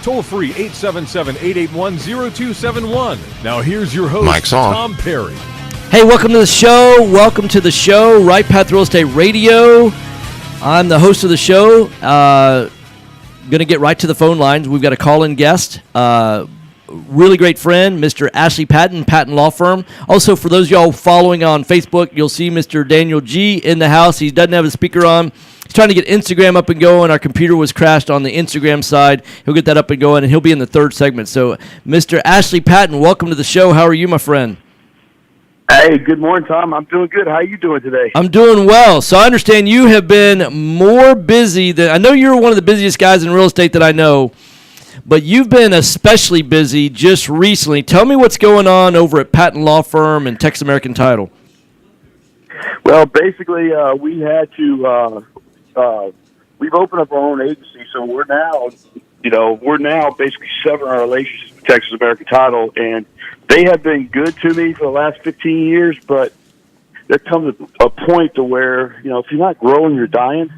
Toll free 877-881-0271. Now here's your host, Mike's on. Tom Perry. Hey, welcome to the show. Welcome to the show, Right Path Real Estate Radio. I'm the host of the show. Going to get right to the phone lines. We've got a call-in guest, really great friend, Mr. Ashley Patton, Patton Law Firm. Also, for those of y'all following on Facebook, you'll see Mr. Daniel G. in the house. He doesn't have his speaker on. He's trying to get Instagram up and going. Our computer was crashed on the Instagram side. He'll get that up and going, and he'll be in the third segment. So, Mr. Ashley Patton, welcome to the show. How are you, my friend? Hey, good morning, Tom. I'm doing good. How are you doing today? I'm doing well. So I understand you have been more busy than... I know you're one of the busiest guys in real estate that I know, but you've been especially busy just recently. Tell me what's going on over at Patton Law Firm and Texas American Title. Well, basically, we had to... we've opened up our own agency, so we're now basically severing our relationship with Texas American Title, and they have been good to me for the last 15 years, but there comes a point to where, if you're not growing, you're dying.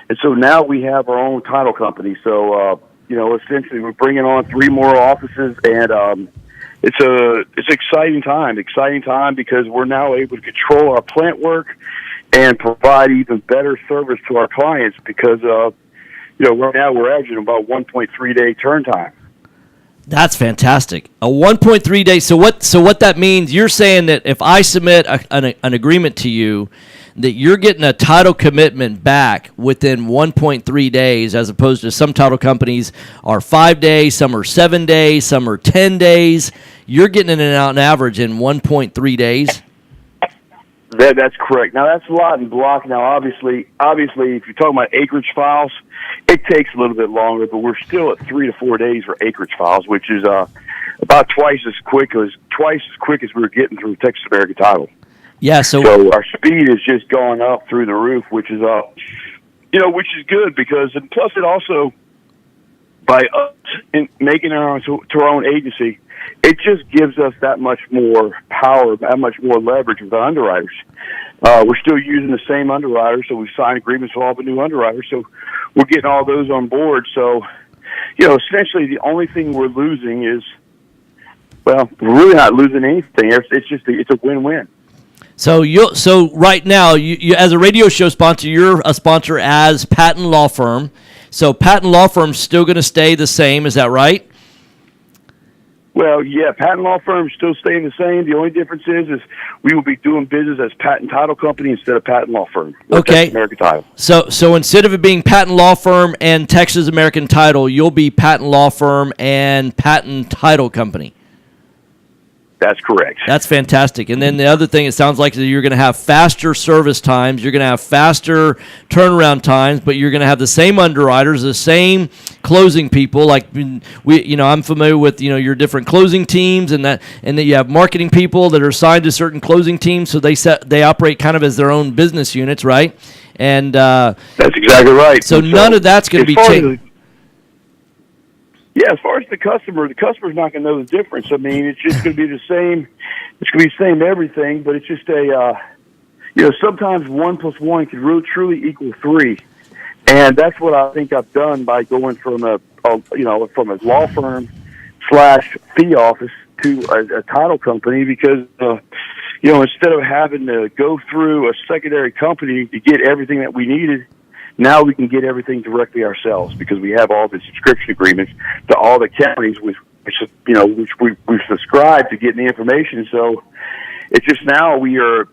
And so now we have our own title company. So, essentially we're bringing on 3 more offices, and it's an exciting time because we're now able to control our plant work and provide even better service to our clients because, right now we're averaging about 1.3 day turn time. That's fantastic. A 1.3 day. So what that means, you're saying that if I submit an agreement to you, that you're getting a title commitment back within 1.3 days, as opposed to some title companies are 5 days, some are 7 days, some are 10 days. You're getting it out on average in 1.3 days. That's correct. Now, that's a lot in block. Now, obviously, if you're talking about acreage files, it takes a little bit longer, but we're still at 3 to 4 days for acreage files, which is about twice as quick as we were getting through Texas American Title. Yeah. So our speed is just going up through the roof, which is which is good because, and plus it also, by us making our own agency, it just gives us that much more power, that much more leverage with our underwriters. We're still using the same underwriters, so we've signed agreements with all the new underwriters, so we're getting all those on board. So, essentially the only thing we're losing is, we're really not losing anything. It's a win-win. So right now, you as a radio show sponsor, you're a sponsor as Patton Law Firm. So Patton Law Firm's still going to stay the same, is that right? Well, yeah, Patton Law Firm is still staying the same. The only difference is we will be doing business as Patton Title Company instead of Patton Law Firm. Okay. American Title. So instead of it being Patton Law Firm and Texas American Title, you'll be Patton Law Firm and Patton Title Company. That's correct. That's fantastic. And then the other thing, it sounds like that you're going to have faster service times, you're going to have faster turnaround times, but you're going to have the same underwriters, the same closing people. Like I'm familiar with your different closing teams, and that you have marketing people that are assigned to certain closing teams, so they operate kind of as their own business units, right? And that's exactly right. So none of that's going to be changed. Yeah, as far as the customer's not going to know the difference. I mean, it's just going to be the same. It's going to be the same everything, but it's just sometimes 1 + 1 can really truly equal 3, and that's what I think I've done by going from a law firm / fee office to a title company because instead of having to go through a secondary company to get everything that we needed. Now we can get everything directly ourselves because we have all the subscription agreements to all the counties, which we've subscribed to getting the information. So it's just now we're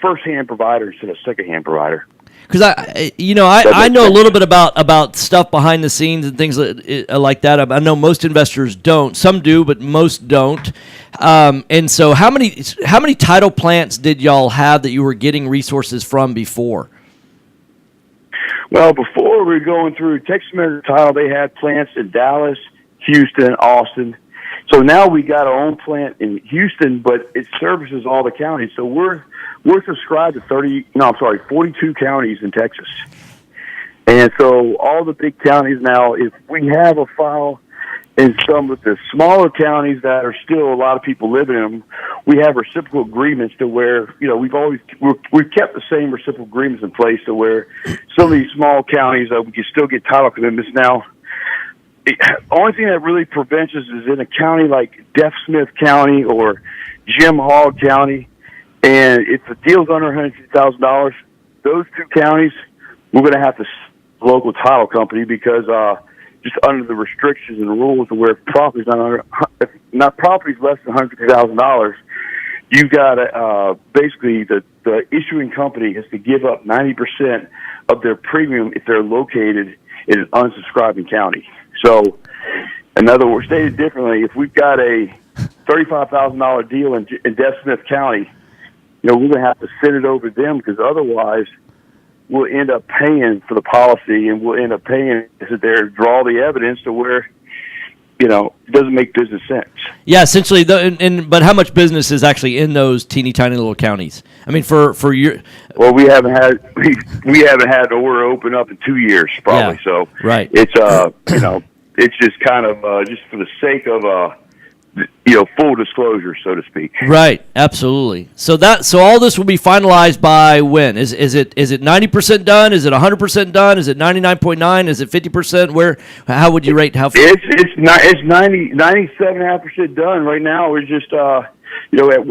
first-hand provider instead of second-hand provider. Because I know a little bit about stuff behind the scenes and things like that. I know most investors don't. Some do, but most don't. And so how many title plants did y'all have that you were getting resources from before? Well, before we were going through Texas American Title, they had plants in Dallas, Houston, Austin. So now we got our own plant in Houston, but it services all the counties. So we're subscribed to 42 counties in Texas. And so all the big counties now, if we have a file in some of the smaller counties that are still a lot of people living in them, we have reciprocal agreements to where, we've kept the same reciprocal agreements in place to where some of these small counties, we can still get title commitments. Now, only thing that really prevents us is in a county like Deaf Smith County or Jim Hogg County, and if the deal's under $150,000, those two counties, we're going to have to local title company because just under the restrictions and rules of where property's not property's less than $150,000, you've got to basically the issuing company has to give up 90% of their premium if they're located in an unsubscribing county. So, in other words, stated differently, if we've got a $35,000 deal in Deaf Smith County, we're going to have to send it over to them because otherwise we'll end up paying for the policy and we'll end up paying to sit there and draw the evidence to where, it doesn't make business sense. Yeah, essentially, but how much business is actually in those teeny tiny little counties? I mean, for your... Well, we haven't had the order open up in 2 years, probably. Yeah, so right. It's it's just kind of just for the sake of full disclosure, so to speak. Right, absolutely. So all this will be finalized by when? Is it 90% done? Is it 100% done? Is it 99.9? Is it 50%? How would you rate how? It's 97.5% done right now. We're just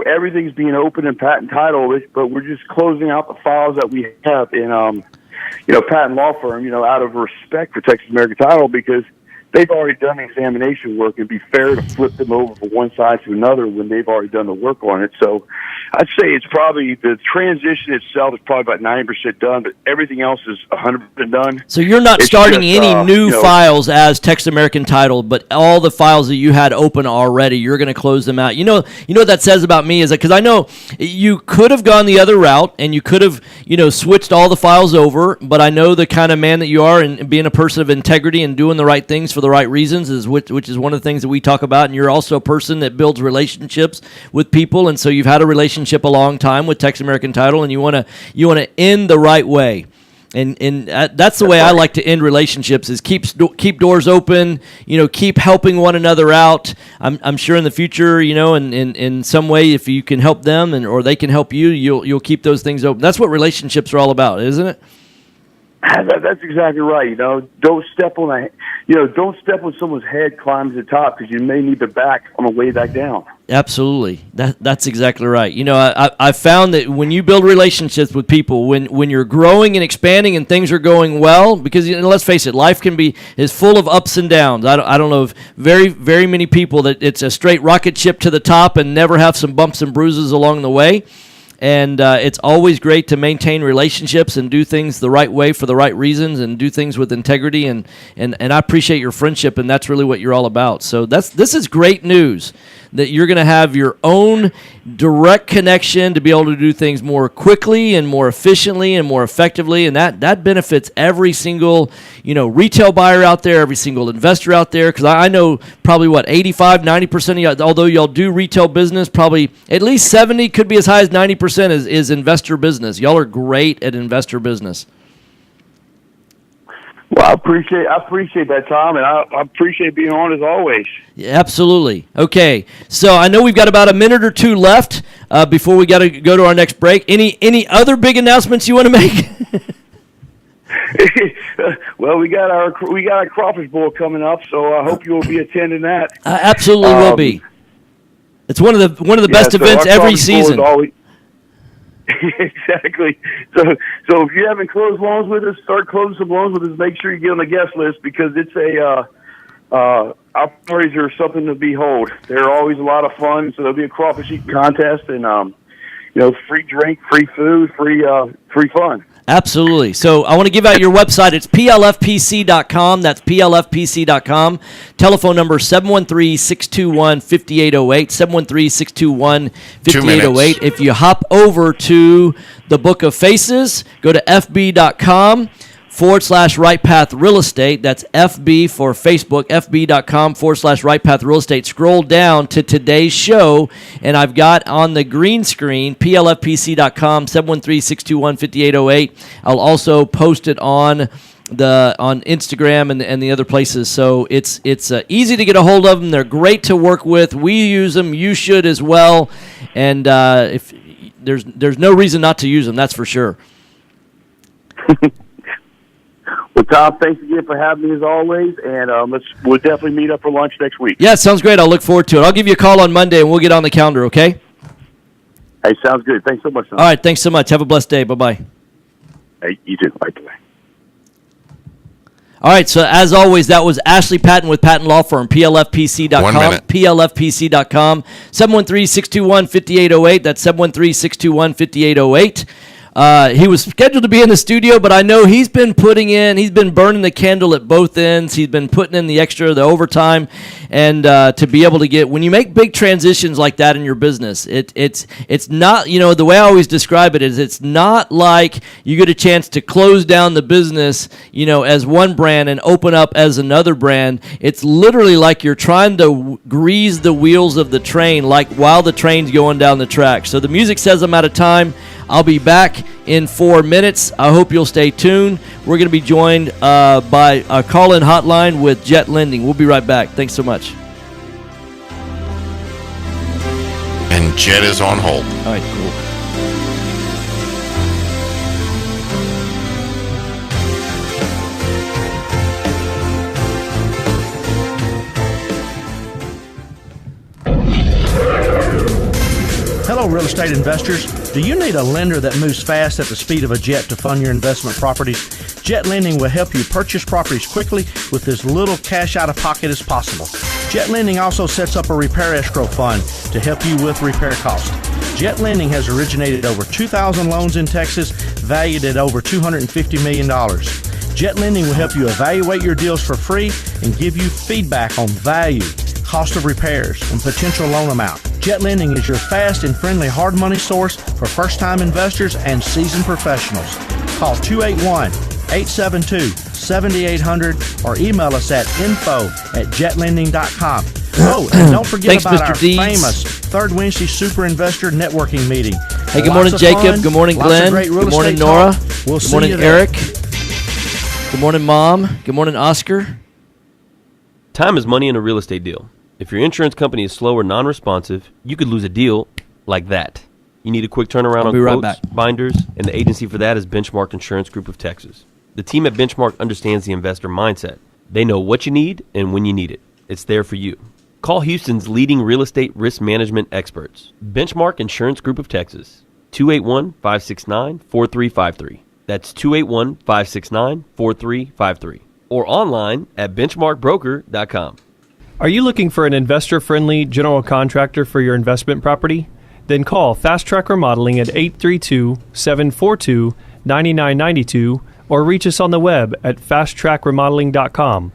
everything's being open in patent title, but we're just closing out the files that we have in patent law firm. Out of respect for Texas American Title because they've already done the examination work. It'd be fair to flip them over from one side to another when they've already done the work on it. So I'd say it's probably the transition itself is probably about 90% done, but everything else is 100% done. So you're not starting any new files as Texas American Title, but all the files that you had open already, you're going to close them out. You know what that says about me is that because I know you could have gone the other route and you could have switched all the files over, but I know the kind of man that you are and being a person of integrity and doing the right things for the right reasons which is one of the things that we talk about. And you're also a person that builds relationships with people, and so you've had a relationship a long time with Texas American Title, and you want to end the right way. And that's the way I like to end relationships is keep doors open, keep helping one another out. I'm sure in the future, in some way, if you can help them or they can help you, you'll keep those things open. That's what relationships are all about, isn't it? That's exactly right. Don't step on someone's head climbing to the top because you may need their back on the way back down. Absolutely. That's exactly right. I found that when you build relationships with people, when you're growing and expanding and things are going well, because let's face it, life is full of ups and downs. I don't know of very, very many people that it's a straight rocket ship to the top and never have some bumps and bruises along the way. And it's always great to maintain relationships and do things the right way for the right reasons and do things with integrity. And I appreciate your friendship, and that's really what you're all about. So this is great news that you're going to have your own direct connection to be able to do things more quickly and more efficiently and more effectively. And that benefits every single retail buyer out there, every single investor out there. Because I know probably 85-90% of y'all, although y'all do retail business, probably at least 70, could be as high as 90% is investor business. Y'all are great at investor business. Well, I appreciate that, Tom, and I appreciate being on as always. Yeah, absolutely. Okay, so I know we've got about a minute or two left before we got to go to our next break. Any other big announcements you want to make? Well, we got our crawfish bowl coming up, so I hope you will be attending that. Absolutely will be. It's one of the best events every season. Exactly. So if you haven't closed loans with us, start closing some loans with us. Make sure you get on the guest list because it's our parties are something to behold. They're always a lot of fun. So there'll be a crawfish eating contest and free drink, free food, free fun. Absolutely. So I want to give out your website. It's PLFPC.com. That's PLFPC.com. Telephone number 713-621-5808. 713-621-5808. If you hop over to the Book of Faces, go to FB.com/Right Path Real Estate. That's FB for Facebook, FB.com/Right Path Real Estate. Scroll down to today's show, and I've got on the green screen, PLFPC.com, 713-621-5808. I'll also post it on Instagram and the other places. So it's easy to get a hold of them. They're great to work with. We use them. You should as well. And if there's no reason not to use them, that's for sure. Well, Tom, thanks again for having me as always, and we'll definitely meet up for lunch next week. Yeah, sounds great. I'll look forward to it. I'll give you a call on Monday, and we'll get on the calendar, okay? Hey, sounds good. Thanks so much, Tom. All right, thanks so much. Have a blessed day. Bye-bye. Hey, you too. Bye. All right, so as always, that was Ashley Patton with Patton Law Firm, PLFPC.com. 1 minute. PLFPC.com, 713-621-5808. That's 713-621-5808. He was scheduled to be in the studio, but I know he's been burning the candle at both ends. He's been putting in the extra, the overtime, and to be able to get, when you make big transitions like that in your business, it's not, the way I always describe it is it's not like you get a chance to close down the business, as one brand and open up as another brand. It's literally like you're trying to grease the wheels of the train, like while the train's going down the track. So the music says I'm out of time. I'll be back in 4 minutes. I hope you'll stay tuned. We're going to be joined by a call-in hotline with Jet Lending. We'll be right back. Thanks so much. And Jet is on hold. All right, cool. Hello, real estate investors. Do you need a lender that moves fast at the speed of a jet to fund your investment properties? Jet Lending will help you purchase properties quickly with as little cash out of pocket as possible. Jet Lending also sets up a repair escrow fund to help you with repair costs. Jet Lending has originated over 2,000 loans in Texas, valued at over $250 million. Jet Lending will help you evaluate your deals for free and give you feedback on value, cost of repairs, and potential loan amount. Jet Lending is your fast and friendly hard money source for first-time investors and seasoned professionals. Call 281-872-7800 or email us at info@jetlending.com. Oh, and don't forget Thanks, about Mr. our Deeds. famous Third Wednesday Super Investor Networking Meeting. Hey, good Lots morning, of Jacob. fun, Good morning, lots of Glenn. great real Good morning, estate Nora. talk. We'll Good see morning, you there. Eric. Good morning, Mom. Good morning, Oscar. Time is money in a real estate deal. If your insurance company is slow or non-responsive, you could lose a deal like that. You need a quick turnaround I'll on be right quotes, back. binders, and the agency for that is Benchmark Insurance Group of Texas. The team at Benchmark understands the investor mindset. They know what you need and when you need it. It's there for you. Call Houston's leading real estate risk management experts, Benchmark Insurance Group of Texas, 281-569-4353. That's 281-569-4353. Or online at benchmarkbroker.com. Are you looking for an investor-friendly general contractor for your investment property? Then call Fast Track Remodeling at 832-742-9992 or reach us on the web at fasttrackremodeling.com.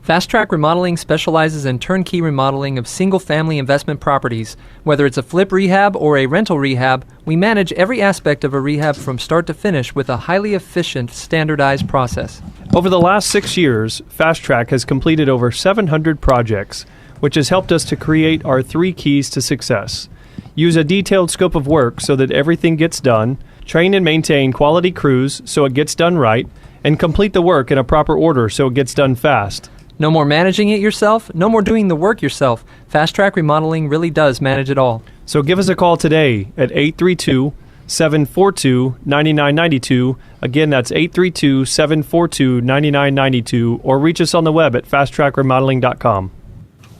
Fast Track Remodeling specializes in turnkey remodeling of single-family investment properties. Whether it's a flip rehab or a rental rehab, we manage every aspect of a rehab from start to finish with a highly efficient, standardized process. Over the last 6 years, Fast Track has completed over 700 projects, which has helped us to create our 3 keys to success. Use a detailed scope of work so that everything gets done, train and maintain quality crews so it gets done right, and complete the work in a proper order so it gets done fast. No more managing it yourself, no more doing the work yourself. Fast Track Remodeling really does manage it all. So give us a call today at 832-742-9992. Again, that's 832-742-9992, or reach us on the web at fasttrackremodeling.com.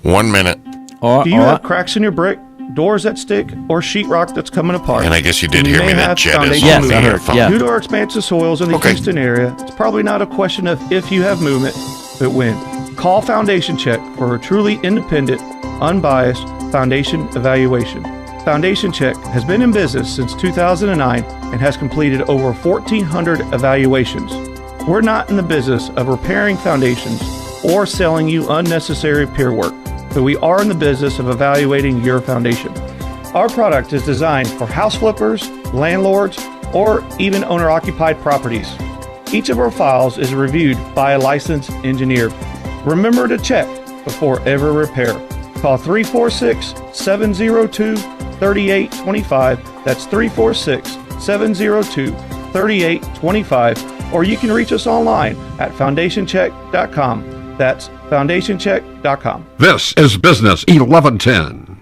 1 minute. Do you have cracks in your brick, doors that stick, or sheetrock that's coming apart? And I guess you did And hear me may that have Jet is foundation Yes, on I the heard. phone. Yeah. Due to our expansive soils in the Okay. Houston area, it's probably not a question of if you have movement, but when. Call Foundation Check for a truly independent, unbiased foundation evaluation. Foundation Check has been in business since 2009 and has completed over 1,400 evaluations. We're not in the business of repairing foundations or selling you unnecessary peer work, but we are in the business of evaluating your foundation. Our product is designed for house flippers, landlords, or even owner-occupied properties. Each of our files is reviewed by a licensed engineer. Remember to check before every repair. Call 346-702-3825. That's 346-702-3825. Or you can reach us online at foundationcheck.com. That's foundationcheck.com. This is Business 1110.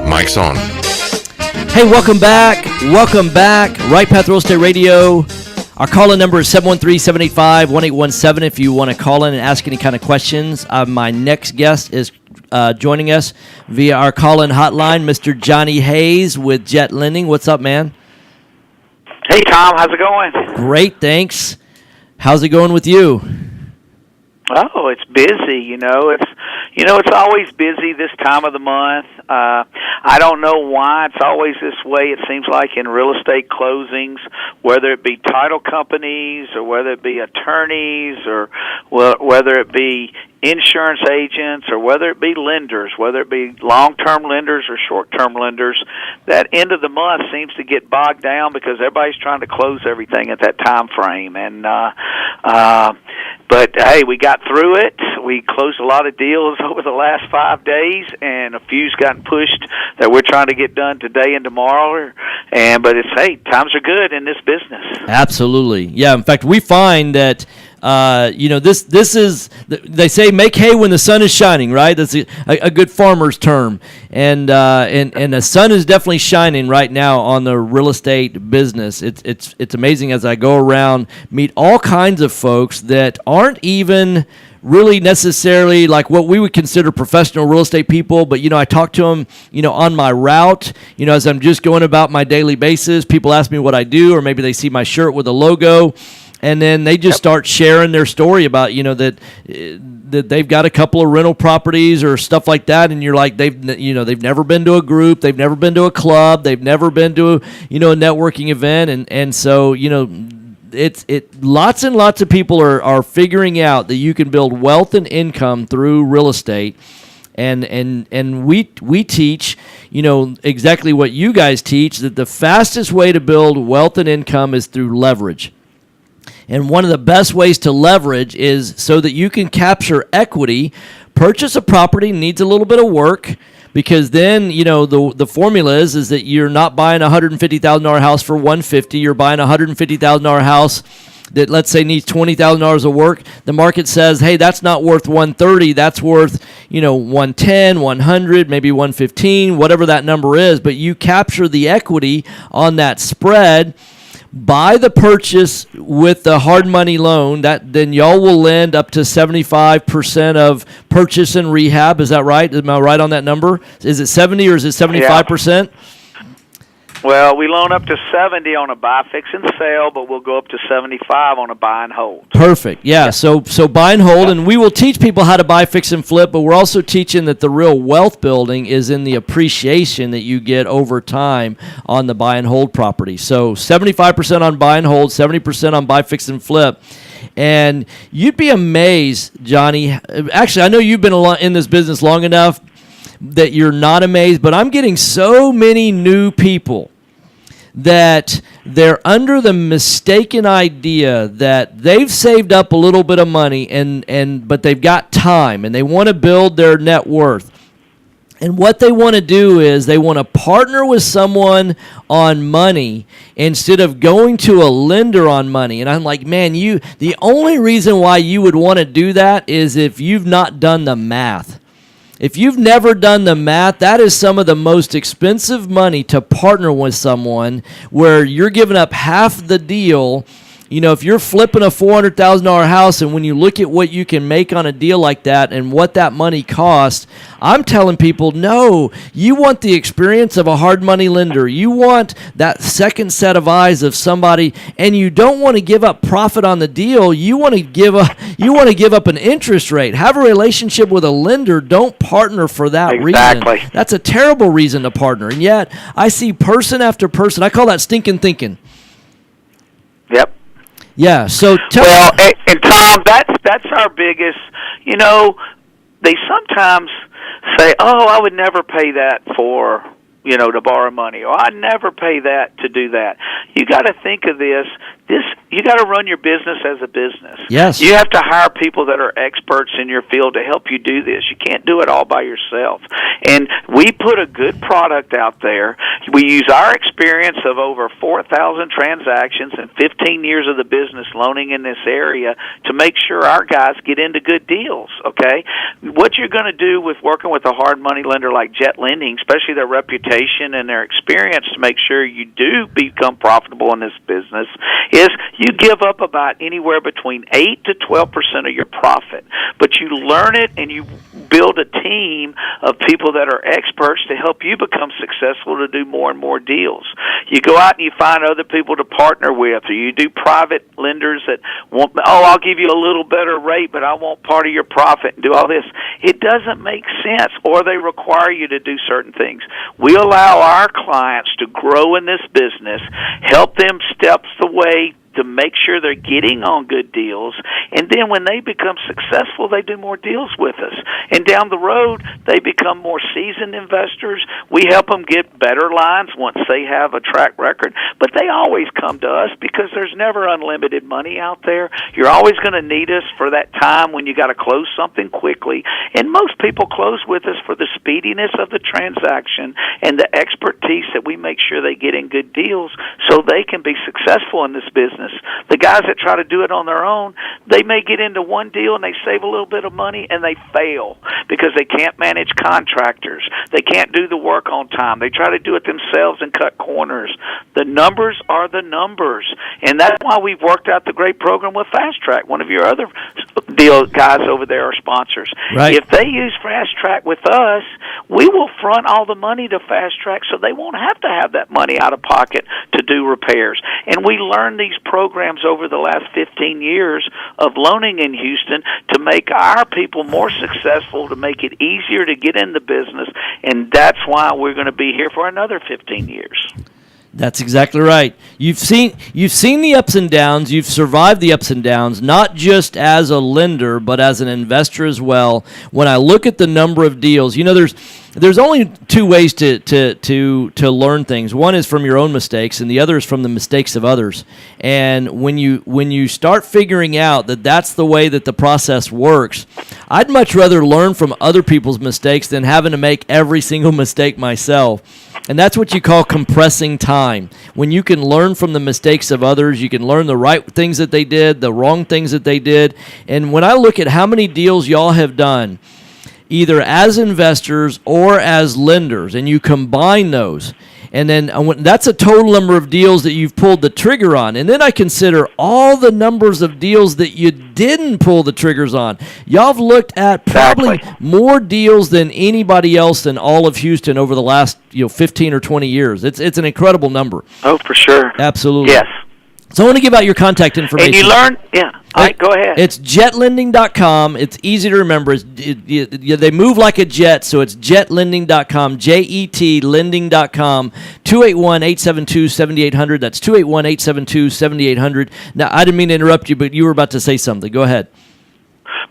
My Mike's on. Hey, welcome back. Welcome back. Right Path Real Estate Radio. Our call-in number is 713-785-1817 if you want to call in and ask any kind of questions. My next guest is joining us via our call-in hotline, Mr. Johnny Hayes with Jet Lending. What's up, man? Hey, Tom. How's it going? Great, thanks. How's it going with you? Oh, it's busy. It's always busy this time of the month. I don't know why it's always this way. It seems like in real estate closings, whether it be title companies or whether it be attorneys or whether it be insurance agents or whether it be lenders, whether it be long-term lenders or short-term lenders, that end of the month seems to get bogged down because everybody's trying to close everything at that time frame. But hey, we got through it. We closed a lot of deals over the last 5 days, and a few's gotten pushed that we're trying to get done today and tomorrow. But times are good in this business. Absolutely, yeah. In fact, we find that this is, they say make hay when the sun is shining, right? That's a good farmer's term, and the sun is definitely shining right now on the real estate business. It's amazing as I go around, meet all kinds of folks that aren't even really necessarily like what we would consider professional real estate people, but I talk to them on my route, as I'm just going about my daily basis. People ask me what I do, or maybe they see my shirt with a logo, and then they just start sharing their story about that they've got a couple of rental properties or stuff like that, and you're like, they've never been to a group, they've never been to a club, they've never been to a networking event, and so lots and lots of people are figuring out that you can build wealth and income through real estate. And we teach, exactly what you guys teach, that the fastest way to build wealth and income is through leverage. And one of the best ways to leverage is so that you can capture equity. Purchase a property needs a little bit of work, because then, the formula is that you're not buying a $150,000 house for $150,000. You're buying a $150,000 house that, let's say, needs $20,000 of work. The market says, hey, that's not worth $130,000. That's worth, $110,000, $100,000, maybe $115,000, whatever that number is. But you capture the equity on that spread. Buy the purchase with the hard money loan. Then y'all will lend up to 75% of purchase and rehab. Is that right? Am I right on that number? Is it 70 or is it 75%? Well, we loan up to 70 on a buy, fix, and sell, but we'll go up to 75 on a buy and hold. Perfect. Yeah. So buy and hold, and we will teach people how to buy, fix, and flip, but we're also teaching that the real wealth building is in the appreciation that you get over time on the buy and hold property. So 75% on buy and hold, 70% on buy, fix, and flip. And you'd be amazed, Johnny. Actually, I know you've been in this business long enough that you're not amazed, but I'm getting so many new people that they're under the mistaken idea that they've saved up a little bit of money but they've got time and they want to build their net worth. And what they want to do is they want to partner with someone on money instead of going to a lender on money. And I'm like, man, the only reason why you would want to do that is if you've not done the math. If you've never done the math, that is some of the most expensive money to partner with someone where you're giving up half the deal. If you're flipping a $400,000 house and when you look at what you can make on a deal like that and what that money costs, I'm telling people, no, you want the experience of a hard money lender. You want that second set of eyes of somebody, and you don't want to give up profit on the deal. You want to give up an interest rate. Have a relationship with a lender. Don't partner for that reason. That's a terrible reason to partner. And yet I see person after person. I call that stinking thinking. Yep. Yeah, so and Tom, that's our biggest, they sometimes say, oh, I would never pay that for, to borrow money, or I'd never pay that to do that. You got to think of this, you got to run your business as a business. Yes. You have to hire people that are experts in your field to help you do this. You can't do it all by yourself. And we put a good product out there. We use our experience of over 4,000 transactions and 15 years of the business loaning in this area to make sure our guys get into good deals, okay? What you're going to do with working with a hard money lender like Jet Lending, especially their reputation and their experience to make sure you do become profitable in this business, is you give up about anywhere between 8 to 12% of your profit. But you learn it and you build a team of people that are experts to help you become successful to do more and more deals. You go out and you find other people to partner with, or you do private lenders that want, I'll give you a little better rate, but I want part of your profit and do all this. It doesn't make sense, or they require you to do certain things. We allow our clients to grow in this business, help them steps the way to make sure they're getting on good deals, and then when they become successful, they do more deals with us. And down the road, they become more seasoned investors. We help them get better lines once they have a track record, but they always come to us because there's never unlimited money out there. You're always going to need us for that time when you got to close something quickly, and most people close with us for the speediness of the transaction and the expertise that we make sure they get in good deals so they can be successful in this business. The guys that try to do it on their own, they may get into one deal and they save a little bit of money and they fail because they can't manage contractors. They can't do the work on time. They try to do it themselves and cut corners. The numbers are the numbers, and that's why we've worked out the great program with Fast Track. One of your other deal guys over there are sponsors. Right. If they use Fast Track with us, we will front all the money to Fast Track so they won't have to have that money out of pocket to do repairs. And we learned these programs over the last 15 years of loaning in Houston to make our people more successful, to make it easier to get in the business, and that's why we're going to be here for another 15 years. That's exactly right. You've seen the ups and downs. You've survived the ups and downs, not just as a lender, but as an investor as well. When I look at the number of deals, there's only two ways to learn things. One is from your own mistakes, and the other is from the mistakes of others. And when you start figuring out that that's the way that the process works, I'd much rather learn from other people's mistakes than having to make every single mistake myself. And that's what you call compressing time. When you can learn from the mistakes of others, you can learn the right things that they did, the wrong things that they did. And when I look at how many deals y'all have done, either as investors or as lenders, and you combine those, and then that's a total number of deals that you've pulled the trigger on. And then I consider all the numbers of deals that you didn't pull the triggers on. Y'all have looked at probably more deals than anybody else in all of Houston over the last 15 or 20 years. It's an incredible number. Oh, for sure. Absolutely. Yes. So I want to give out your contact information. And you learn, yeah. All right, go ahead. It's jetlending.com. It's easy to remember. They move like a jet, so it's jetlending.com, Jet lending.com, 281-872-7800. That's 281-872-7800. Now, I didn't mean to interrupt you, but you were about to say something. Go ahead.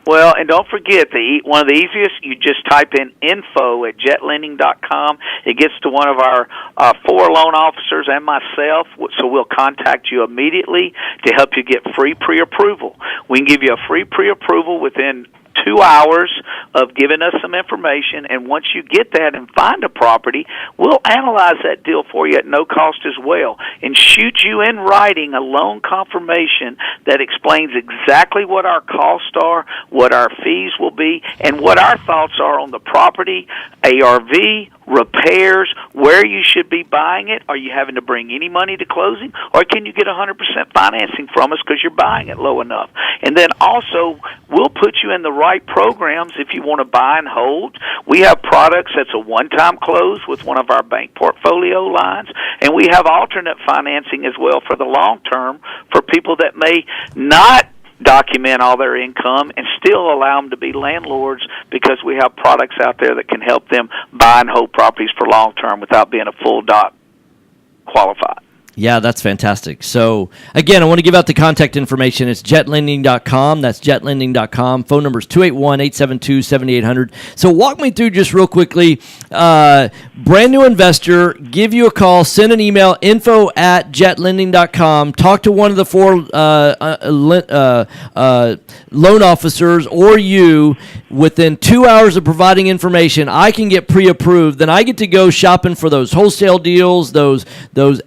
Well, and don't forget, one of the easiest, you just type in info at jetlending.com. It gets to one of our 4 loan officers and myself, so we'll contact you immediately to help you get free pre-approval. We can give you a free pre-approval within 2 hours of giving us some information, and once you get that and find a property, we'll analyze that deal for you at no cost as well and shoot you in writing a loan confirmation that explains exactly what our costs are, what our fees will be, and what our thoughts are on the property, ARV, repairs, where you should be buying it. Are you having to bring any money to closing, or can you get 100% financing from us because you're buying it low enough? And then also, we'll put you in the right programs if you want to buy and hold. We have products that's a one-time close with one of our bank portfolio lines, and we have alternate financing as well for the long term for people that may not document all their income and still allow them to be landlords, because we have products out there that can help them buy and hold properties for long term without being a full dot qualified. Yeah, that's fantastic. So, again, I want to give out the contact information. It's jetlending.com. That's jetlending.com. Phone number is 281-872-7800. So walk me through just real quickly. Brand new investor, give you a call, send an email, info@jetlending.com. Talk to one of the 4 loan officers or you. Within 2 hours of providing information, I can get pre-approved. Then I get to go shopping for those wholesale deals, those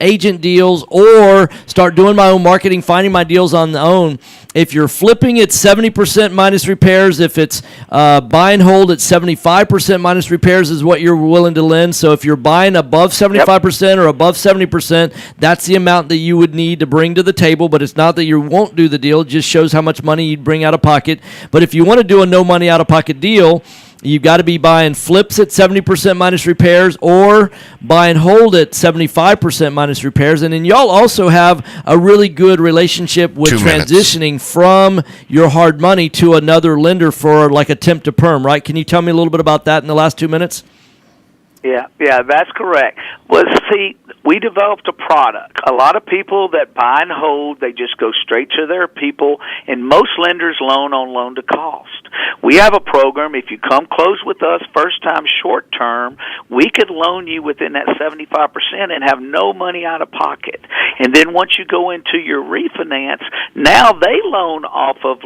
agent deals, or start doing my own marketing, finding my deals on the own. If you're flipping, it's 70% minus repairs. If it's buy and hold, it's 75% minus repairs is what you're willing to lend. So if you're buying above 75% or above 70%, that's the amount that you would need to bring to the table. But it's not that you won't do the deal. It just shows how much money you'd bring out of pocket. But if you want to do a no money out of pocket deal, you've got to be buying flips at 70% minus repairs or buy and hold at 75% minus repairs. And then y'all also have a really good relationship with transitioning from your hard money to another lender for like a temp to perm, right? Can you tell me a little bit about that in the last 2 minutes? Yeah, that's correct. Well, see, we developed a product. A lot of people that buy and hold, they just go straight to their people, and most lenders loan on loan to cost. We have a program. If you come close with us first time short term, we could loan you within that 75% and have no money out of pocket. And then once you go into your refinance, now they loan off of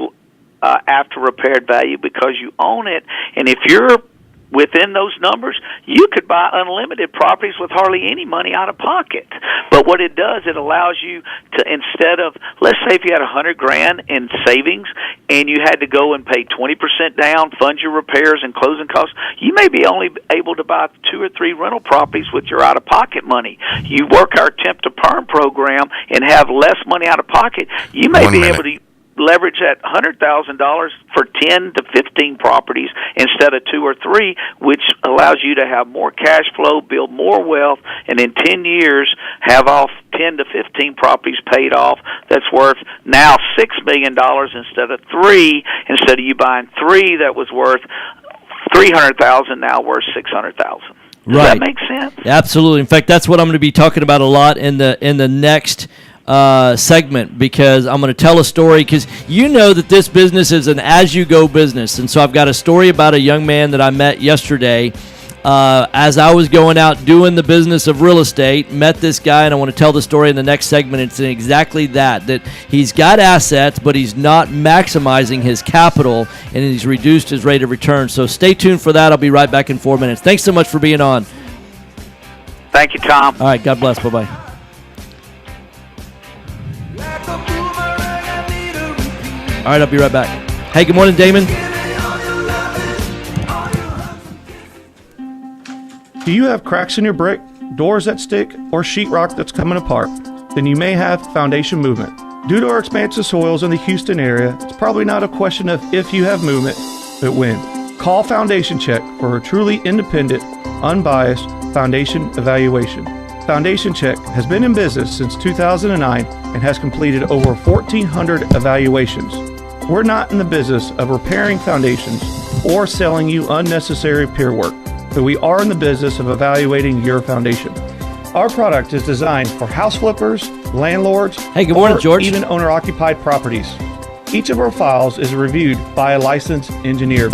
after repaired value because you own it. And if you're within those numbers, you could buy unlimited properties with hardly any money out of pocket. But what it does, it allows you to, instead of, let's say if you had $100,000 in savings and you had to go and pay 20% down, fund your repairs and closing costs, you may be only able to buy 2 or 3 rental properties with your out of pocket money. You work our temp to perm program and have less money out of pocket, you may be able to leverage that $100,000 for 10 to 15 properties instead of 2 or 3, which allows you to have more cash flow, build more wealth, and in 10 years have all 10 to 15 properties paid off. That's worth now $6 million instead of 3. Instead of you buying 3 that was worth $300,000, now worth $600,000. Does that make sense? Absolutely. In fact, that's what I'm going to be talking about a lot in the next segment, because I'm going to tell a story, because you know that this business is an as-you-go business. And so I've got a story about a young man that I met yesterday as I was going out doing the business of real estate, met this guy, and I want to tell the story in the next segment. It's exactly that he's got assets, but he's not maximizing his capital, and he's reduced his rate of return. So stay tuned for that. I'll be right back in 4 minutes. Thanks so much for being on. Thank you, Tom. All right, God bless. Bye-bye. All right, I'll be right back. Hey, good morning, Damon. Do you have cracks in your brick, doors that stick, or sheetrock that's coming apart? Then you may have foundation movement. Due to our expansive soils in the Houston area, it's probably not a question of if you have movement, but when. Call Foundation Check for a truly independent, unbiased foundation evaluation. Foundation Check has been in business since 2009 and has completed over 1,400 evaluations. We're not in the business of repairing foundations or selling you unnecessary peer work, but we are in the business of evaluating your foundation. Our product is designed for house flippers, landlords, hey, good morning, George. Even owner-occupied properties. Each of our files is reviewed by a licensed engineer.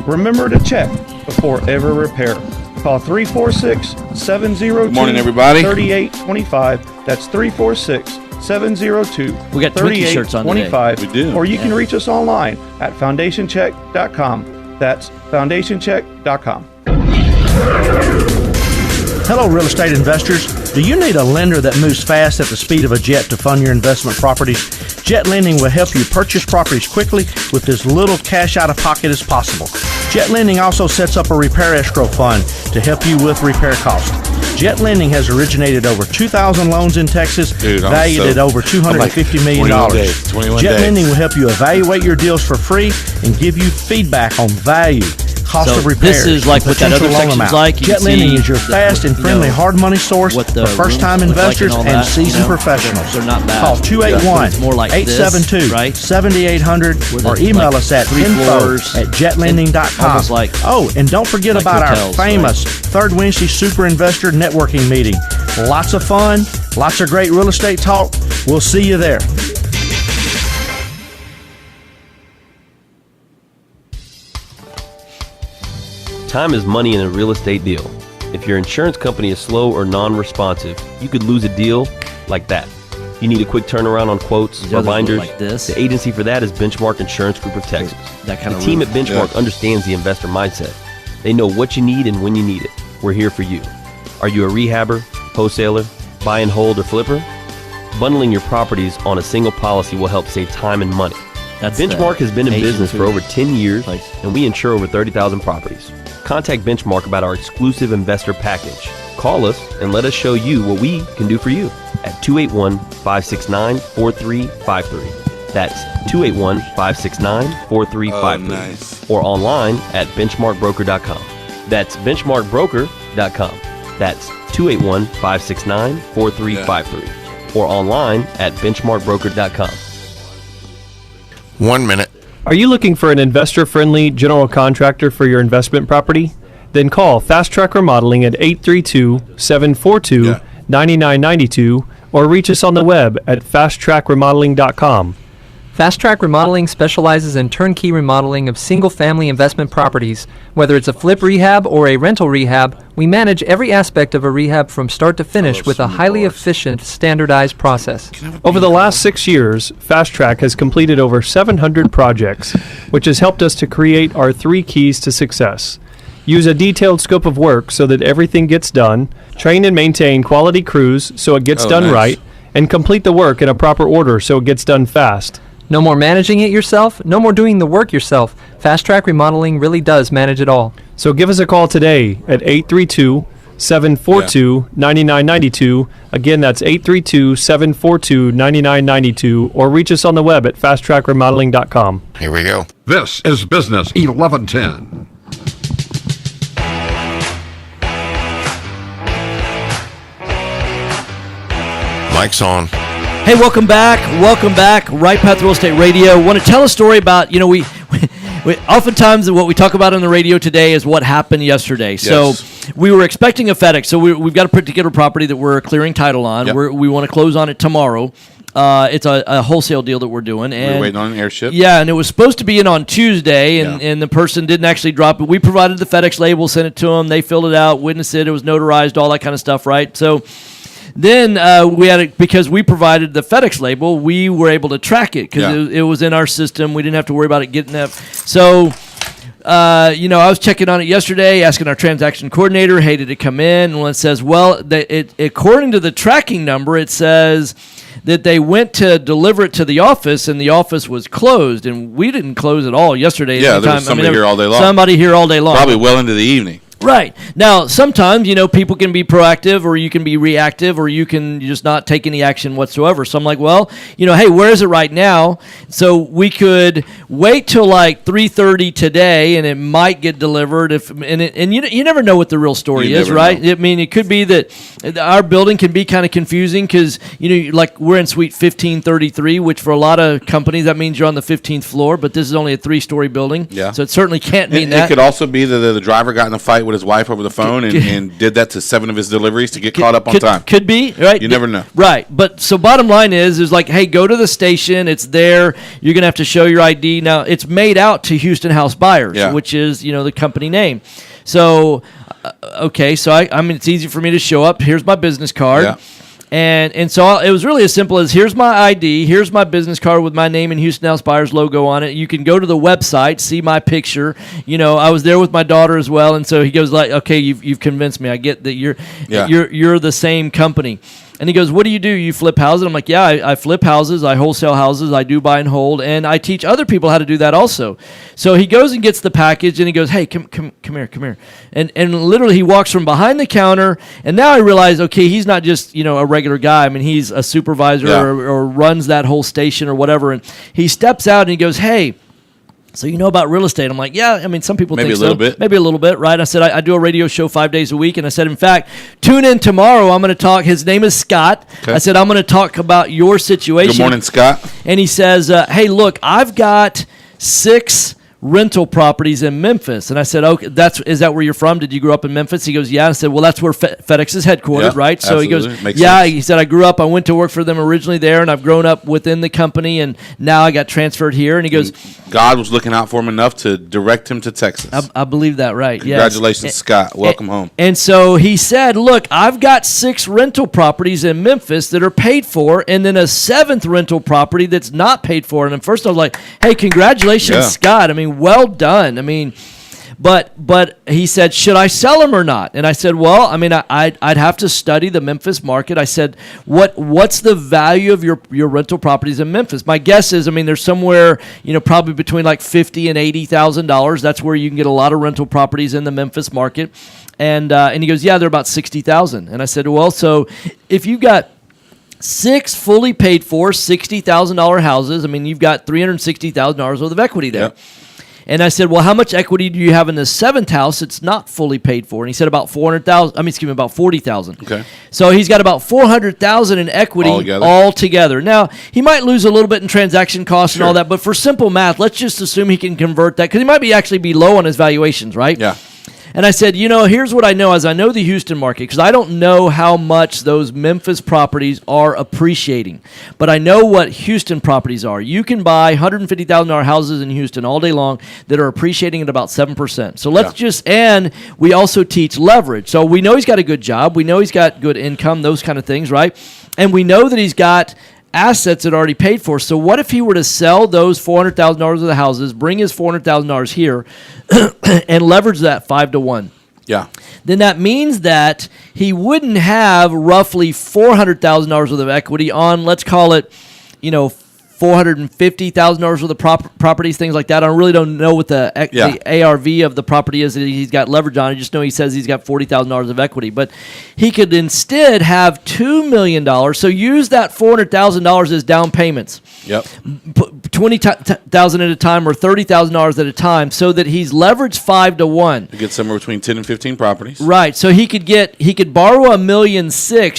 Remember to check before every repair. Call 346-702-3825. That's 346-702-3825. We got Twinkie shirts on today. We do. Or you can reach us online at foundationcheck.com. That's foundationcheck.com. Hello, real estate investors. Do you need a lender that moves fast at the speed of a jet to fund your investment properties? Jet Lending will help you purchase properties quickly with as little cash out of pocket as possible. Jet Lending also sets up a repair escrow fund to help you with repair costs. Jet Lending has originated over 2,000 loans in Texas, valued at over $250 million. Jet Lending will help you evaluate your deals for free and give you feedback on value, cost So of repairs, this is like what that potential other loan section's amount. like. You Jet can Lending see is your the- fast and you friendly know, hard money source what the for first-time rooms look like investors and all and that, seasoned you know? professionals. They're not bad. Call 281-872-7800 or email like us at 3 floors info@jetlending.com. almost like- Oh, and don't forget like about hotels, our famous Third Wednesday Super Investor Networking Meeting. Lots of fun, lots of great real estate talk. We'll see you there. Time is money in a real estate deal. If your insurance company is slow or non-responsive, you could lose a deal like that. You need a quick turnaround on quotes It or doesn't look binders. like this. The agency for that is Benchmark Insurance Group of Texas. That kind The of team roof. at Benchmark understands the investor mindset. They know what you need and when you need it. We're here for you. Are you a rehabber, wholesaler, buy and hold, or flipper? Bundling your properties on a single policy will help save time and money. That's Benchmark has been in Asian business for food over 10 years, place. and we insure over 30,000 properties. Contact Benchmark about our exclusive investor package. Call us and let us show you what we can do for you at 281-569-4353. That's 281-569-4353. Nice. Or online at benchmarkbroker.com. That's benchmarkbroker.com. That's 281-569-4353. Or online at benchmarkbroker.com. 1 minute. Are you looking for an investor-friendly general contractor for your investment property? Then call Fast Track Remodeling at 832-742-9992 or reach us on the web at fasttrackremodeling.com. Fast Track Remodeling specializes in turnkey remodeling of single-family investment properties. Whether it's a flip rehab or a rental rehab, we manage every aspect of a rehab from start to finish with a highly efficient, standardized process. Over the last 6 years, Fast Track has completed over 700 projects, which has helped us to create our 3 keys to success. Use a detailed scope of work so that everything gets done, train and maintain quality crews so it gets done right, and complete the work in a proper order so it gets done fast. No more managing it yourself, no more doing the work yourself. Fast Track Remodeling really does manage it all. So give us a call today at 832-742-9992. Again, that's 832-742-9992, or reach us on the web at fasttrackremodeling.com. Here we go. This is Business 1110. Mike's on. Hey, welcome back. Welcome back. Right Path Real Estate Radio. Want to tell a story about, we oftentimes what we talk about on the radio today is what happened yesterday. Yes. So we were expecting a FedEx. So we've got a particular property that we're clearing title on. Yep. We want to close on it tomorrow. It's a wholesale deal that we're doing. And We're waiting on an airship. Yeah, and it was supposed to be in on Tuesday, and the person didn't actually drop it. We provided the FedEx label, sent it to them. They filled it out, witnessed it. It was notarized, all that kind of stuff, right? So then we had it, because we provided the FedEx label, we were able to track it because it was in our system. We didn't have to worry about it getting up. So, I was checking on it yesterday, asking our transaction coordinator, hey, did it come in? And when it says, well, according to the tracking number, it says that they went to deliver it to the office, and the office was closed, and we didn't close at all yesterday. Yeah, there was somebody here all day long. Somebody here all day long. Probably well into the evening. Right. Now, sometimes, people can be proactive, or you can be reactive, or you can just not take any action whatsoever. So I'm like, well, hey, where is it right now? So we could wait till like 3:30 today, and it might get delivered. You never know what the real story is, right? know. I mean, it could be that our building can be kind of confusing because, like we're in suite 1533, which for a lot of companies, that means you're on the 15th floor, but this is only a 3-story building. Yeah. So it certainly can't mean And that. it could also be that the driver got in a fight with his wife over the phone and did that to 7 of his deliveries to get caught up on time. Could be, right? You never know. Right. But so bottom line is like, hey, go to the station. It's there. You're going to have to show your ID. Now, it's made out to Houston House Buyers, which is, the company name. So, okay. So, I mean, it's easy for me to show up. Here's my business card. Yeah. And so it was really as simple as, here's my ID, here's my business card with my name and Houston House Buyers logo on it. You can go to the website, see my picture. I was there with my daughter as well, and so he goes like, okay, you've convinced me. I get that you're the same company. And he goes, what do? You flip houses? I'm like, yeah, I flip houses, I wholesale houses, I do buy and hold, and I teach other people how to do that also. So he goes and gets the package, and he goes, hey, come here. And literally he walks from behind the counter, and now I realize, okay, he's not just, a regular guy. I mean, he's a supervisor or runs that whole station or whatever. And he steps out and he goes, hey, So you know about real estate? I'm like, yeah. I mean, some people Maybe think a little so. bit. Maybe a little bit, right? I said I do a radio show 5 days a week, and I said, in fact, tune in tomorrow. I'm going to talk. His name is Scott. Okay. I said I'm going to talk about your situation. Good morning, Scott. And he says, hey, look, I've got 6 rental properties in Memphis. And I said, okay, is that where you're from? Did you grow up in Memphis? He goes, yeah. I said, well, that's where FedEx is headquartered, Yeah, right? So absolutely. he goes, Makes yeah. sense. He said, I grew up, I went to work for them originally there, and I've grown up within the company, and now I got transferred here. And he goes, God was looking out for him enough to direct him to Texas. I believe that, right? Congratulations, yes. Scott. Welcome home. And so he said, look, I've got 6 rental properties in Memphis that are paid for, and then a 7th rental property that's not paid for. And at first I was like, hey, congratulations, Yeah. Scott. I mean, well done. I mean, but he said, should I sell them or not? And I said, well, I mean, I'd have to study the Memphis market. I said, what's the value of your rental properties in Memphis? My guess is, I mean, there's somewhere, probably between like $50,000 and $80,000. That's where you can get a lot of rental properties in the Memphis market. And he goes, yeah, they're about 60,000. And I said, well, so if you've got 6 fully paid for $60,000 houses, I mean, you've got $360,000 worth of equity there. Yep. And I said, well, how much equity do you have in the 7th house that's not fully paid for? And he said about about 40,000. Okay. So he's got about 400,000 in equity altogether. Now, he might lose a little bit in transaction costs and all that, but for simple math, let's just assume he can convert that, because he might actually be low on his valuations, right? Yeah. And I said, here's what I know is I know the Houston market, because I don't know how much those Memphis properties are appreciating. But I know what Houston properties are. You can buy $150,000 houses in Houston all day long that are appreciating at about 7%. So and we also teach leverage. So we know he's got a good job. We know he's got good income, those kind of things, right? And we know that he's got assets that are already paid for. So what if he were to sell those $400,000 of the houses, bring his $400,000 here, and leverage that 5-to-1? Yeah. Then that means that he wouldn't have roughly $400,000 worth of equity on, let's call it, $450,000 worth of properties, things like that. I really don't know what the ARV of the property is that he's got leverage on. I just know he says he's got $40,000 of equity. But he could instead have $2 million. So use that $400,000 as down payments. Yep. $20,000 at a time or $30,000 at a time, so that he's leveraged 5-to-1. You get somewhere between 10 and 15 properties. Right. So he could borrow $1.6 million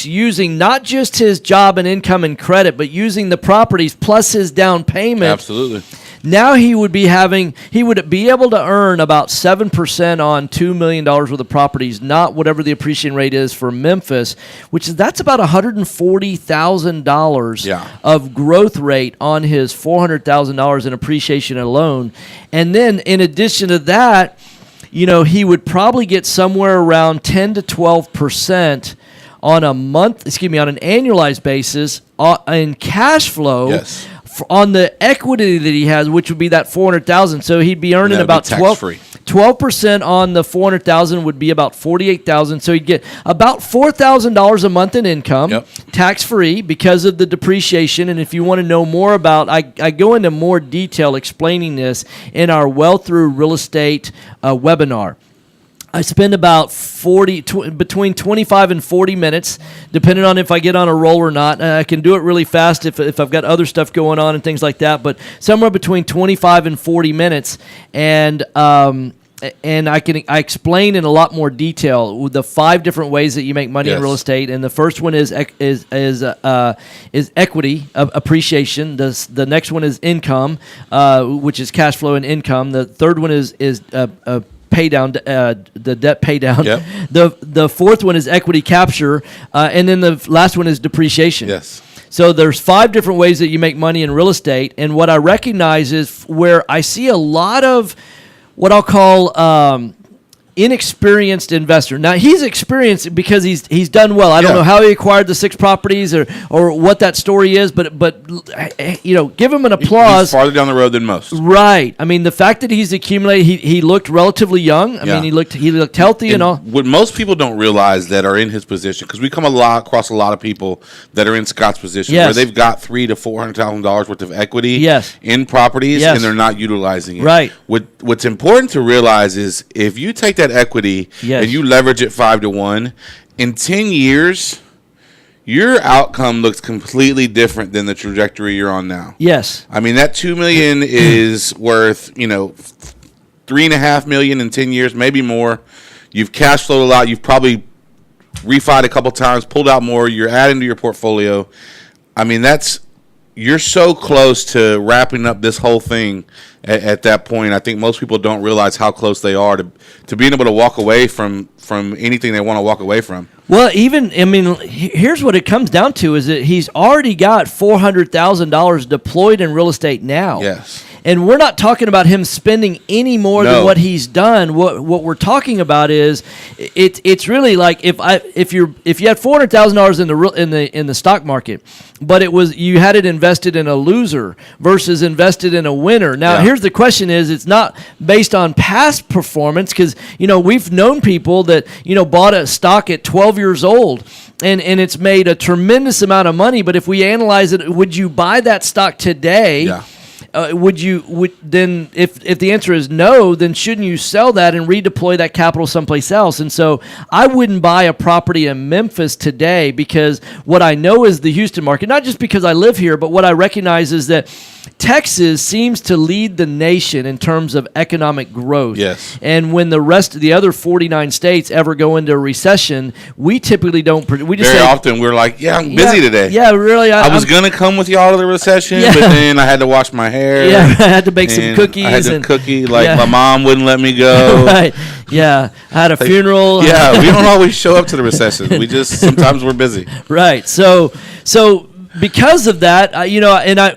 using not just his job and income and credit, but using the properties plus his down payment. Absolutely. Now he would be able to earn about 7% on $2 million worth of properties, not whatever the appreciation rate is for Memphis, that's about $140,000 of growth rate on his $400,000 in appreciation alone. And then in addition to that, he would probably get somewhere around 10 to 12% on an annualized basis in cash flow. Yes. On the equity that he has, which would be that $400,000, so he'd be earning about 12% on the $400,000 would be about $48,000. So he'd get about $4,000 a month in income, tax free because of the depreciation. And if you want to know more about, I go into more detail explaining this in our Well Through Real Estate webinar. I spend about between 25 and 40 minutes, depending on if I get on a roll or not. I can do it really fast if I've got other stuff going on and things like that, but somewhere between 25 and 40 minutes. And I explain in a lot more detail the 5 different ways that you make money in real estate. And the first one is equity appreciation. The next one is income, which is cash flow and income. The third one is pay down, the debt pay down. Yep. The fourth one is equity capture, and then the last one is depreciation. Yes. So there's 5 different ways that you make money in real estate, and what I recognize is where I see a lot of what I'll call inexperienced investor. Now he's experienced because he's done well. I don't know how he acquired the 6 properties or what that story is, but give him an applause. He's farther down the road than most. Right. I mean, the fact that he's accumulated, he looked relatively young. I mean, he looked healthy and all. What most people don't realize that are in his position, because we come across a lot of people that are in Scott's position where they've got $300,000 to $400,000 worth of equity in properties and they're not utilizing it. Right. What's important to realize is if you take that equity and you leverage it 5-to-1, in 10 years, your outcome looks completely different than the trajectory you're on now. Yes. I mean, that $2 million is worth, $3.5 million in 10 years, maybe more. You've cash flowed a lot. You've probably refied a couple times, pulled out more. You're adding to your portfolio. I mean, you're so close to wrapping up this whole thing at that point. I think most people don't realize how close they are to being able to walk away from anything they want to walk away from. Well, here's what it comes down to is that he's already got $400,000 deployed in real estate now. Yes. And we're not talking about him spending any more than what he's done. What we're talking about is it's really like if you had $400,000 in the stock market, but you had it invested in a loser versus invested in a winner. Now, here's the question: it's not based on past performance, because we've known people that bought a stock at 12 years old. And it's made a tremendous amount of money. But if we analyze it, would you buy that stock today? Yeah. If the answer is no, then shouldn't you sell that and redeploy that capital someplace else? And so I wouldn't buy a property in Memphis today, because what I know is the Houston market, not just because I live here, but what I recognize is that Texas seems to lead the nation in terms of economic growth. Yes. And when the rest of the other 49 states ever go into a recession, we typically don't. We just very often we're like, I'm busy today. Yeah, really. I was going to come with y'all to the recession, but then I had to wash my hair. Yeah, I had to bake some cookies. I had to cookie. My mom wouldn't let me go. Right. Yeah. I had a funeral. Yeah, we don't always show up to the recession. Sometimes we're busy. Right. So because of that,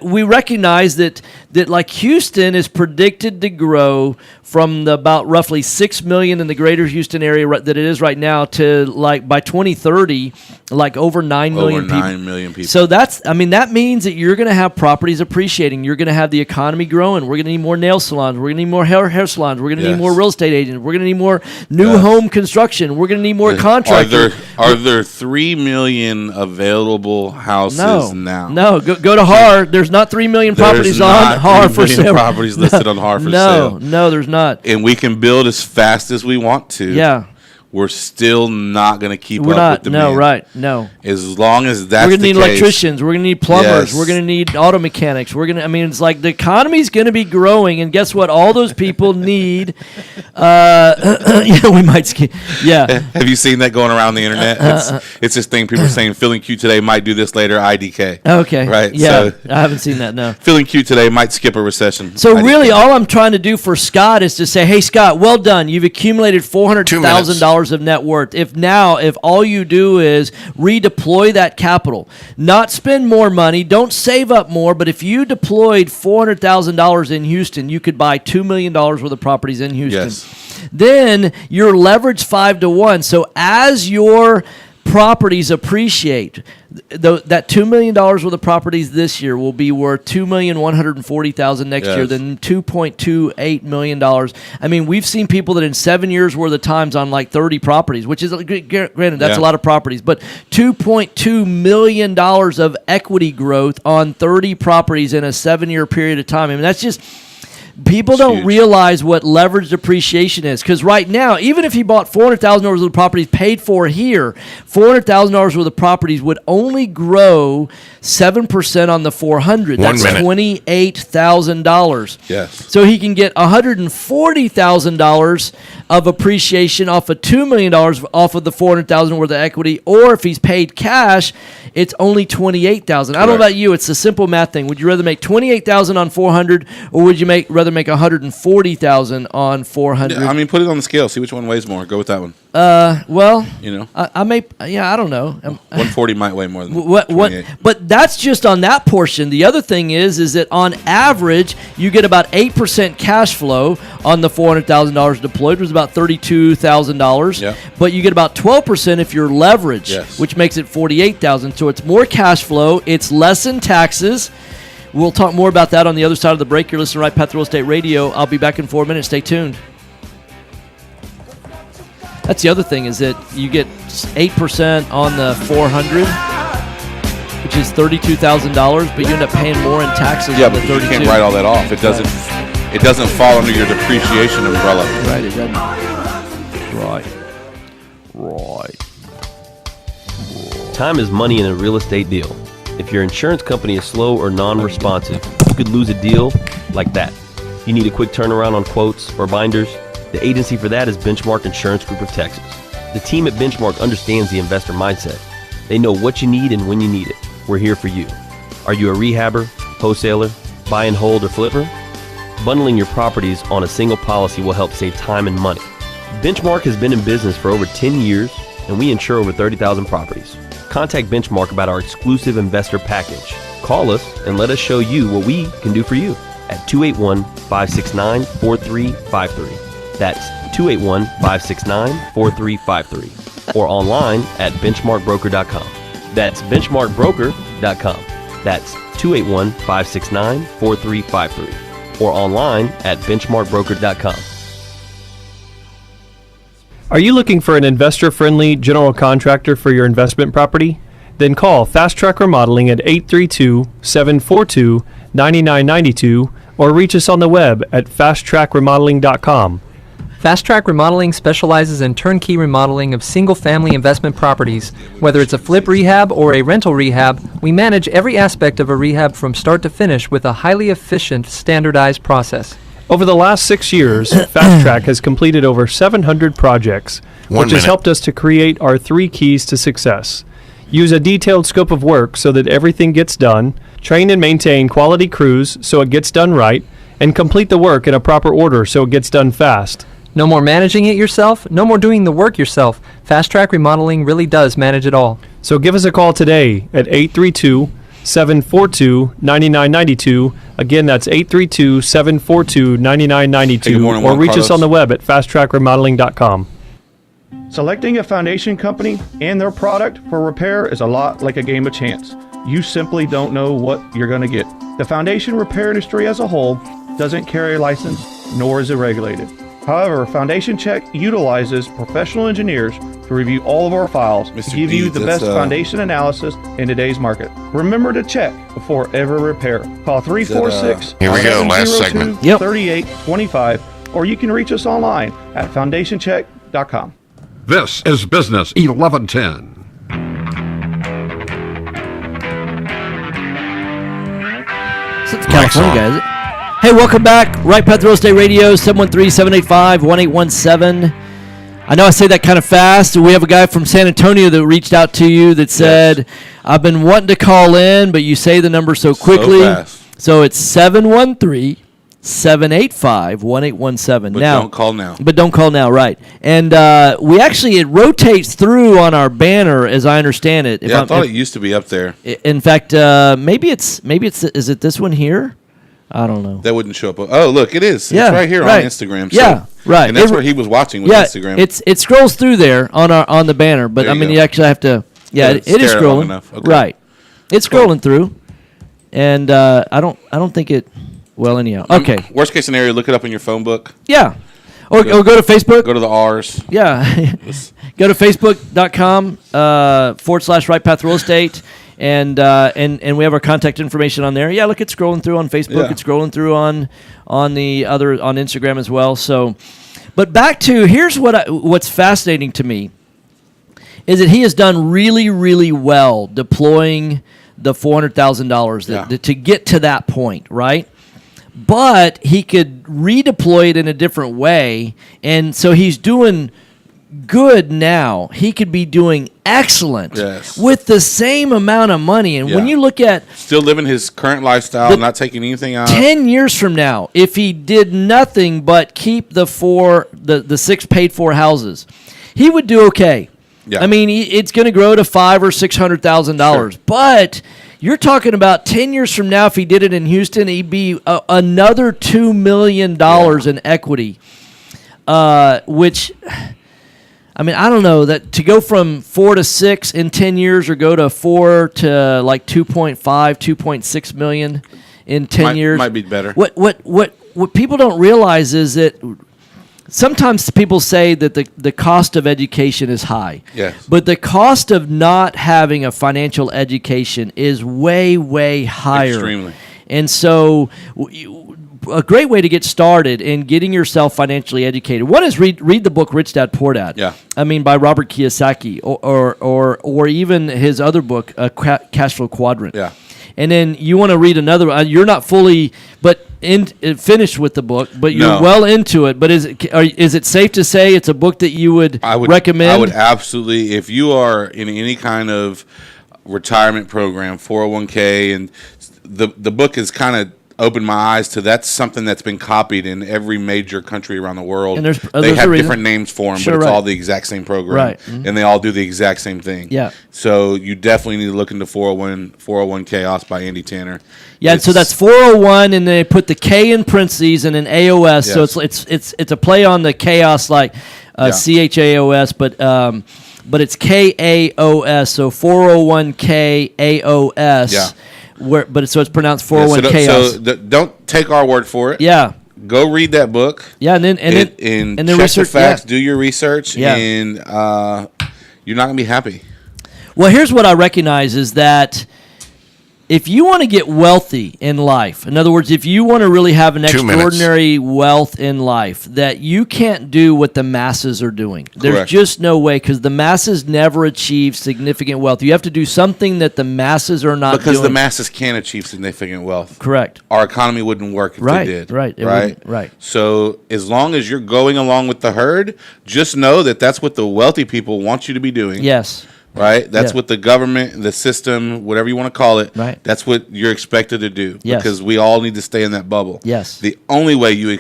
we recognize that like Houston is predicted to grow from the about roughly 6 million in the greater Houston area that it is right now to by 2030, over 9 million people. 9 million people. So that means that you're going to have properties appreciating. You're going to have the economy growing. We're going to need more nail salons. We're going to need more hair salons. We're going to need more real estate agents. We're going to need more new home construction. We're going to need more contractors. Are there 3 million available houses now? No. Go to HAR. There's not 3 million properties on HAR for sale. Properties listed on HAR for sale. No, there's not. And we can build as fast as we want to. Yeah. We're still not going to keep up with the demand. No, right. No. As long as that's the case. We're going to need electricians. We're going to need plumbers. Yes. We're going to need auto mechanics. It's like the economy's going to be growing, and guess what? All those people need. We might skip. Yeah. Have you seen that going around the internet? It's this thing people are saying, feeling cute today, might do this later, IDK. Okay. Right? Yeah. So, I haven't seen that, no. Feeling cute today, might skip a recession. So IDK. Really, all I'm trying to do for Scott is to say, hey, Scott, well done. You've accumulated $400,000 of net worth. If all you do is redeploy that capital, not spend more money, don't save up more, but if you deployed $400,000 in Houston, you could buy $2 million worth of properties in Houston. Yes. Then you're leveraged 5-1. So as your properties appreciate, that $2 million worth of properties this year will be worth $2,140,000 next year, then $2.28 million. We've seen people that in 7 years worth of times on 30 properties, which is, granted, that's a lot of properties, but $2.2 million of equity growth on 30 properties in a 7-year period of time. That's just... People don't realize what leveraged appreciation is, because right now, even if he bought $400,000 worth of properties paid for here, $400,000 worth of properties would only grow 7% on the 400. That's $28,000. Yes. So he can get $140,000 of appreciation off of $2 million off of the $400,000 worth of equity, or if he's paid cash, it's only $28,000. I don't know about you. It's a simple math thing. Would you rather make $28,000 on 400, or would you rather make $140,000 on 400? Yeah, put it on the scale. See which one weighs more. Go with that one. I don't know. 140 might weigh more than 28. But that's just on that portion. The other thing is that on average, you get about 8% cash flow on the $400,000 deployed, which is about $32,000. Yeah. But you get about 12% if you're leveraged, which makes it $48,000. So it's more cash flow. It's less in taxes. We'll talk more about that on the other side of the break. You're listening to Right Path Real Estate Radio. I'll be back in 4 minutes. Stay tuned. That's the other thing, is that you get 8% on the 400, which is $32,000, but you end up paying more in taxes. Yeah, but you can't write all that off. It doesn't fall under your depreciation umbrella. Right, it doesn't. Right. Time is money in a real estate deal. If your insurance company is slow or non-responsive, you could lose a deal like that. You need a quick turnaround on quotes or binders? The agency for that is Benchmark Insurance Group of Texas. The team at Benchmark understands the investor mindset. They know what you need and when you need it. We're here for you. Are you a rehabber, wholesaler, buy and hold, or flipper? Bundling your properties on a single policy will help save time and money. Benchmark has been in business for over 10 years, and we insure over 30,000 properties. Contact Benchmark about our exclusive investor package. Call us and let us show you what we can do for you at 281-569-4353. That's 281-569-4353. Or online at benchmarkbroker.com. That's benchmarkbroker.com. That's 281-569-4353. Or online at benchmarkbroker.com. Are you looking for an investor-friendly general contractor for your investment property? Then call Fast Track Remodeling at 832-742-9992 or reach us on the web at fasttrackremodeling.com. Fast Track Remodeling specializes in turnkey remodeling of single-family investment properties. Whether it's a flip rehab or a rental rehab, we manage every aspect of a rehab from start to finish with a highly efficient, standardized process. Over the last 6 years, Fast Track has completed over 700 projects, which has helped us to create our 3 keys to success. Use a detailed scope of work so that everything gets done, train and maintain quality crews so it gets done right, and complete the work in a proper order so it gets done fast. No more managing it yourself, no more doing the work yourself. Fast Track Remodeling really does manage it all. So give us a call today at 832-742-9992. Again, that's 832-742-9992. Or reach us on the web at fasttrackremodeling.com. Selecting a foundation company and their product for repair is a lot like a game of chance. You simply don't know what you're going to get. The foundation repair industry as a whole doesn't carry a license, nor is it regulated. However, Foundation Check utilizes professional engineers to review all of our files to give you the best foundation analysis in today's market. Remember to check before every repair. Call 346-702-3825, or you can reach us online at foundationcheck.com. This is Business 1110. So it's California, guys. Hey, welcome back. Right Path Real Estate Radio, 713-785-1817. I know I say that kind of fast. We have a guy from San Antonio that reached out to you that said, I've been wanting to call in, but you say the number so quickly. So it's 713-785-1817. But don't call now. But don't call now, right. And we actually, it rotates through on our banner, as I understand it. I thought it used to be up there. In fact, maybe it's, is it this one here? I don't know. That wouldn't show up. Oh, look, it is. Yeah, it's right here on Instagram. So, right. And that's where he was watching with Instagram. It scrolls through there on the banner, but you actually have to. Yeah, it is scrolling. Okay. Right. It's scrolling through, and I don't think it. Well, anyhow. Okay. Worst case scenario, look it up in your phone book. Yeah. Or go to Facebook. Go to the R's. Yeah. Go to Facebook.com/Right Path Real Estate. And we have our contact information on there. Yeah, look, it's scrolling through on Facebook. Yeah. It's scrolling through on Instagram as well. So, but back to here's what's fascinating to me is that he has done really, really well deploying the $400,000 to get to that point, right? But he could redeploy it in a different way, and so he's doing good now. He could be doing excellent with the same amount of money. And when you look at still living his current lifestyle, not taking anything out. 10 years from now, if he did nothing but keep the 6 paid for houses, he would do okay. Yeah. I mean, it's going to grow to $500,000 or $600,000. Sure. But you're talking about 10 years from now, if he did it in Houston, he'd be another $2 million in equity, which, I mean, I don't know, that to go from 4 to 6 in 10 years or go to 4 to like 2.5, 2.6 million in 10 years. Might be better. What people don't realize is that sometimes people say that the cost of education is high. Yes. But the cost of not having a financial education is way, way higher. Extremely. And so a great way to get started in getting yourself financially educated. One is read the book Rich Dad Poor Dad. Yeah. I mean, by Robert Kiyosaki, or even his other book, Cash Flow Quadrant. Yeah. And then you want to read another. You're not fully, finished with the book, but you're well into it. But is it safe to say it's a book that you would recommend? I would absolutely. If you are in any kind of retirement program, 401k, and the book has kind of opened my eyes to that's something that's been copied in every major country around the world. And they have different names for them, but it's all the exact same program, right? Mm-hmm. And they all do the exact same thing. Yeah. So you definitely need to look into 401 Chaos by Andy Tanner. Yeah, and so that's 401, and they put the K in parentheses and an AOS. Yes. So it's a play on the chaos, like CHAOS, but it's KAOS. So 401K AOS. Yeah. So it's pronounced 401 chaos. So don't take our word for it. Yeah. Go read that book. Yeah, and then check research, the facts, do your research, and you're not gonna be happy. Well, here's what I recognize is that if you want to get wealthy in life, in other words, if you want to really have an extraordinary wealth in life, that you can't do what the masses are doing. There's Correct. just no way, because the masses never achieve significant wealth. You have to do something that the masses are not doing. Because the masses can achieve significant wealth. Correct. Our economy wouldn't work if they did. Right. So as long as you're going along with the herd, just know that that's what the wealthy people want you to be doing. Yes. Right? That's what the government, the system, whatever you want to call it, right. That's what you're expected to do. Yes. Because we all need to stay in that bubble. Yes. The only way you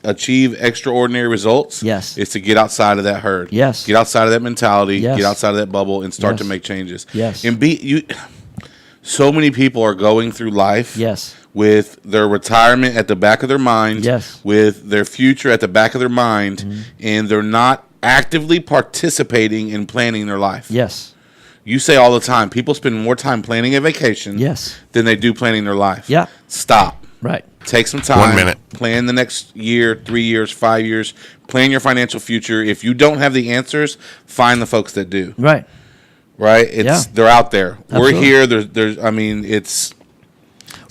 achieve extraordinary results is to get outside of that herd. Yes. Get outside of that mentality, yes. get outside of that bubble, and start yes. to make changes. Yes. And so many people are going through life with their retirement at the back of their mind, with their future at the back of their mind, and they're not actively participating in planning their life. Yes. You say all the time, people spend more time planning a vacation than they do planning their life. Yeah. Stop. Right. Take some time. 1 minute. Plan the next year, 3 years, 5 years. Plan your financial future. If you don't have the answers, find the folks that do. Right. Right? They're out there. Absolutely. We're here. It's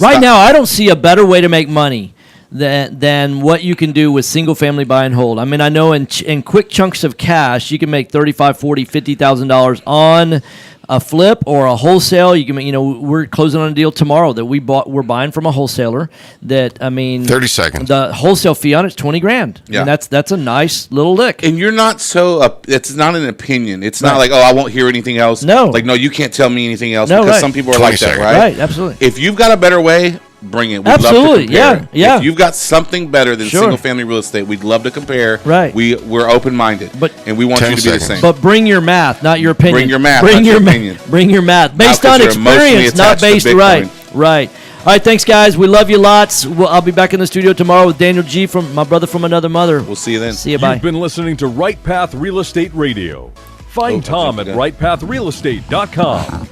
right now, I don't see a better way to make money than what you can do with single family buy and hold. I mean, I know in quick chunks of cash, you can make $35,000, $40,000, $50,000 on a flip or a wholesale. You can, we're closing on a deal tomorrow that we're buying from a wholesaler. 30 seconds. The wholesale fee on it's $20,000. Yeah, and that's a nice little lick. And you're not it's not an opinion. It's not like, I won't hear anything else. No, like, no, you can't tell me anything else because some people are like that, right? Right, absolutely. If you've got a better way, bring it. We'd absolutely, love to compare. Yeah. If you've got something better than single family real estate, we'd love to compare. Right. We're open minded, and we want you to be the same. But bring your math, not your opinion. Bring your math, bring not your opinion. Bring your math based on experience, not based right. All right, thanks guys. We love you lots. I'll be back in the studio tomorrow with Daniel G from my brother from another mother. We'll see you then. See you. Bye. You've been listening to Right Path Real Estate Radio. Find Tom at rightpathrealestate.com.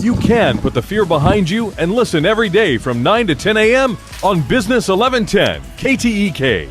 You can put the fear behind you and listen every day from 9 to 10 a.m. on Business 1110 KTEK.